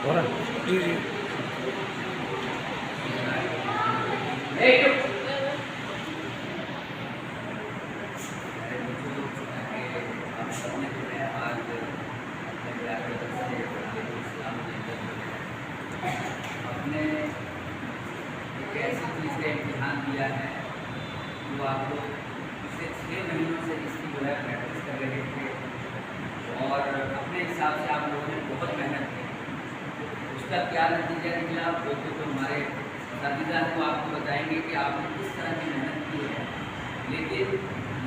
हो रहा है? जी जी। आपने एक ऐसी चीज़ का इम्तिहान दिया है जो आप लोग पिछले 6 महीनों से इसकी जो है प्रैक्टिस कर रहे थे और अपने हिसाब से आप लोगों ने बहुत मेहनत की। उसका क्या नतीजा निकला वो तो हमारे नतीजा है वो आपको बताएंगे कि आपने किस तरह की मेहनत की है। लेकिन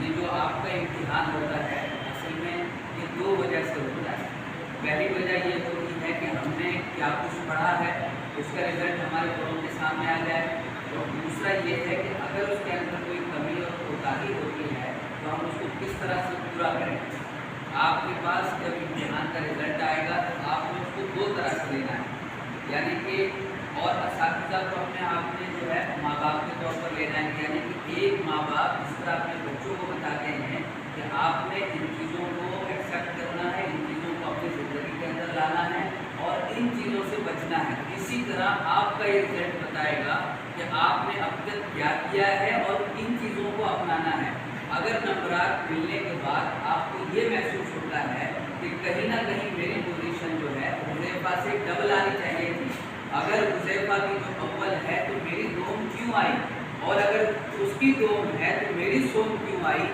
ये जो आपका इम्तिहान होता है असल में ये 2 वजह से होता है। पहली वजह ये होती है कि हमने क्या कुछ पढ़ा है उसका रिजल्ट हमारे बड़ों के सामने आ जाए, और दूसरा ये है कि अगर उसके अंदर कोई कमी और कोताही होती है तो हम उसको किस तरह से पूरा करें। आपके पास जब इम्तिहान का रिजल्ट आएगा तो आपको उसको 2 तरह से लेना है, यानी कि और असातिज़ा को अपने आप में जो है माँ बाप के तौर पर लेना है। यानी कि एक माँ बाप जिस तरह अपने बच्चों को बताते हैं कि आपने इन चीज़ों को एक्सेप्ट करना है, इन चीज़ों को अपनी ज़िंदगी के अंदर लाना है और इन चीज़ों से बचना है, इसी तरह आपका ये रिजल्ट बताएगा कि आपने अब तक क्या किया है और इन चीज़ों को अपनाना है। अगर नंबरात मिलने के बाद आपको ये महसूस होता है कि कहीं ना कहीं मेरी पोजीशन जो है हुज़ैफा से डबल आनी चाहिए थी, अगर हुज़ैफा की जो अव्वल है तो मेरी दोम क्यों आई, और अगर उसकी दोम है तो मेरी सोम क्यों आई।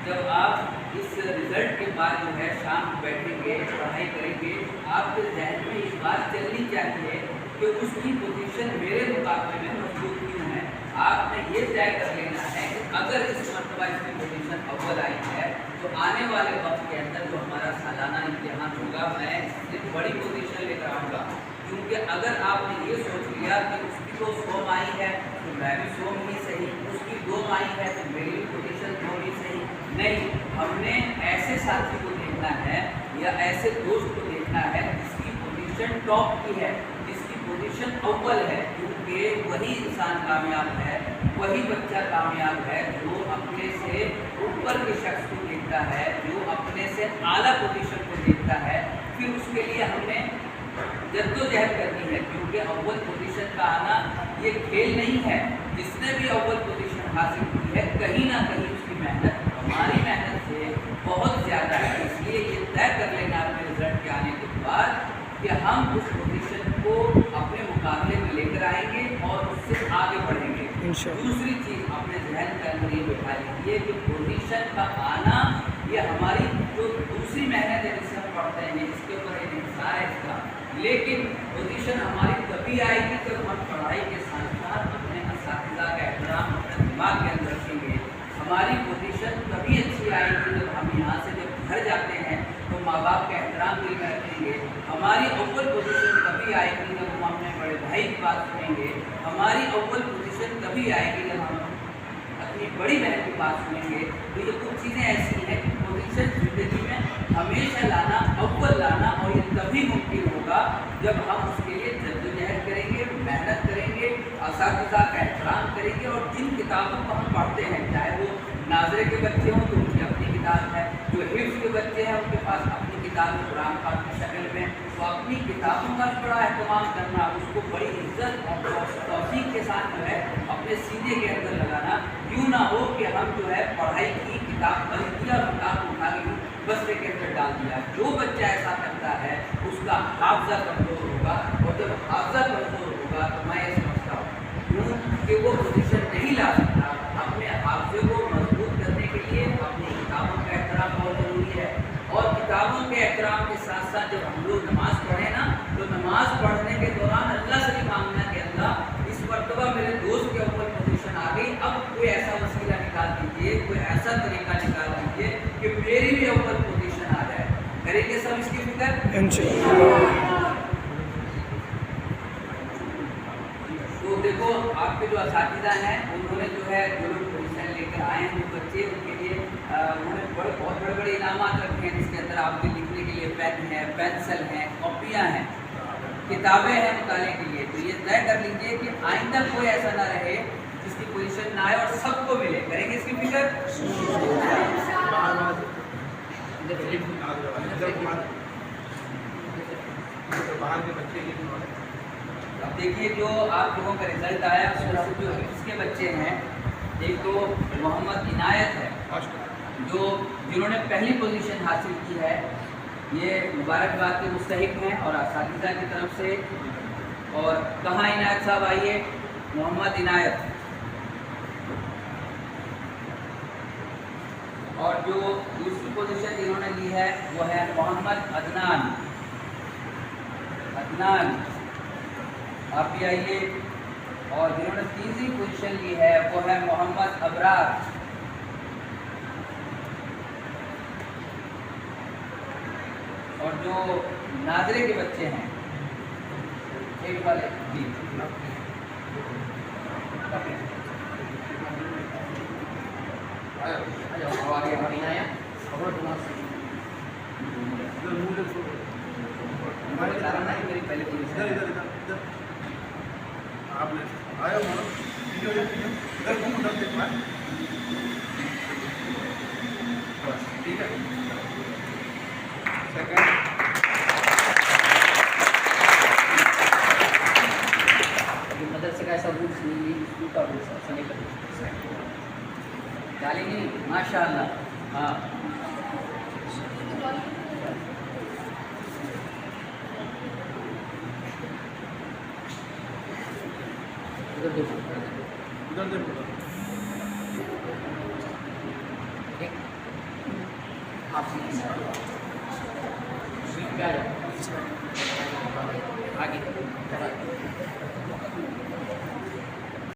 जब आप इस रिज़ल्ट के बाद जो है शाम को बैठेंगे पढ़ाई करेंगे, आपके जहन में इस बात चलनी चाहिए कि उसकी पोजीशन मेरे मुकाबले में मजबूत क्यों है। आपने ये तय कर लेना है कि अगर इस मरतबा इसकी पोजीशन अव्वल आई है तो आने वाले वक्त के अंदर जो हमारा सालाना इम्तिहान होगा मैं इससे बड़ी पोजीशन लेकर आऊँगा। क्योंकि अगर आपने ये सोच लिया कि उसकी तो सोम आई है तो मैं भी सोम ही सही, उसकी दोम आई है तो मेरी भी पोजीशन दोम ही सही, नहीं, हमने ऐसे साथी को देखना है या ऐसे दोस्त को देखना है जिसकी पोजीशन टॉप की है, जिसकी पोजीशन अव्वल है, क्योंकि वही इंसान कामयाब है, वही बच्चा कामयाब है जो अपने से ऊपर के शख्स को देखता है, जो अपने से आला पोजीशन को देखता है। फिर उसके लिए हमने जद्दोजहद करनी है, क्योंकि अव्वल पोजीशन का आना ये खेल नहीं है। जिसने भी अव्वल पोजीशन हासिल की है कहीं ना कहीं उसकी मेहनत हमारी मेहनत से बहुत ज़्यादा है। इसलिए ये तय कर लेना अपने रिजल्ट के आने के बाद कि हम उस पोजीशन को अपने मुकाबले में लेकर आएंगे और उससे आगे बढ़ेंगे। दूसरी चीज़ अपने जहन के अंदर ये बिठा लीजिए कि पोजीशन का आना ये हमारी जो दूसरी मेहनत है जिसे हम पढ़ते हैं इसके ऊपर एक इंसार है इसका, लेकिन पोजीशन हमारी तभी आएगी जब हम पढ़ाई के साथ साथ अपने असातिज़ा का एहतराम अपने दिमाग के अंदर रखेंगे। हमारी पोजीशन तभी अच्छी आएगी जब हम यहाँ से जब घर जाते हैं तो माँ बाप का एहतराम दिल में रखेंगे। हमारी अव्वल पोजीशन तभी आएगी जब हम अपने बड़े भाई की बात सुनेंगे। हमारी अव्वल पोजीशन तभी आएगी जब हम अपनी बड़ी बहन की बात सुनेंगे। तो ये कुछ चीज़ें ऐसी हैं कि पोजीशन ज़िंदगी में हमेशा लाना, अव्वल लाना, और ये तभी मुमकिन होगा जब हम उसके लिए जद्दोजहद करेंगे, मेहनत करेंगे, असातिज़ा का एहतराम करेंगे। और जिन किताबों को हम पढ़ते हैं, चाहे वो नाज़रे के बच्चे हों तो उनकी अपनी किताब है, जो हिफ्ज़ के बच्चे हैं उनके पास अपनी किताब है कुरान पाक की शक्ल में, तो अपनी किताबों का भी बड़ा एहतमाम करना, उसको बड़ी इज्जत और तौसीक के साथ जो है अपने सीने के अंदर लगाना। यूँ ना हो कि हम जो है पढ़ाई की किताब बंद किया और किताब उठा के बस्ते के अंदर डाल दिया। जो बच्चा ऐसा करता है उसका हाफजा कमज़ोर होगा, और जब हाफजा कमज़ोर होगा तो मैं ये समझता हूँ क्यों कि वो पोजीशन नहीं ला सकता। अपने हाफजे को मजबूत करने के लिए अपनी किताबों का एहतराम बहुत ज़रूरी है, और किताबों के एहतराम के साथ साथ जब हम लोग नमाज़ पढ़ें ना तो नमाज़ पढ़ने के दौरान अल्लाह से भी मांगना कि अल्लाह इस मरतबा मेरे दोस्त के ऊपर पोजीशन आ गई, अब कोई ऐसा वसीला निकाल दीजिए, कोई ऐसा तरीका निकाल दीजिए कि मेरी भी ऊपर पोजीशन आ जाए। करेंगे सब इसकी फिक्र इंशाअल्लाह। तो देखो आपके जो असातिज़ा हैं उन्होंने जो है जो लोग पोजीशन लेकर आए हैं जो बच्चे, उनके लिए उन्होंने बहुत बड़े बड़े इनामात रखे हैं, जिसके अंदर आपके लिखने के लिए पेन है, पेंसिल हैं, कॉपियाँ हैं, किताबें हैं मुताले के लिए। तो ये तय कर लीजिए कि आइंदा कोई ऐसा ना रहे जिसकी पोजीशन ना आए और सबको मिले। करेंगे इसकी फिक्र। बाहर के बच्चे के लिए। अब देखिए जो आप लोगों का रिजल्ट आया उसमें से जो इसके बच्चे हैं, एक तो मोहम्मद इनायत है जो जिन्होंने पहली पोजीशन हासिल की है, ये मुबारकबाद के मुस्तहिक हैं और असातिज़ा की तरफ से। और कहाँ इनायत साहब आइए, मोहम्मद इनायत। और जो दूसरी पोजीशन इन्होंने ली है वो है मोहम्मद अदनान। अदनान आप भी आइए। और जिन्होंने तीसरी पोजीशन ली है वो है मोहम्मद अबरार। और जो नाजरे के बच्चे हैं, एक वाले जी आगे नहीं आया मेरी पहले पोजीशन आपने आया ठीक है। सेकंड मदरसे का ऐसा रूल्स नहीं, स्कूल का रूल्स ऐसा नहीं करते डालेंगे। माशाअल्लाह। हाँ उधर देखो, उधर देखो। आप सीट पे आ जाओ आगे।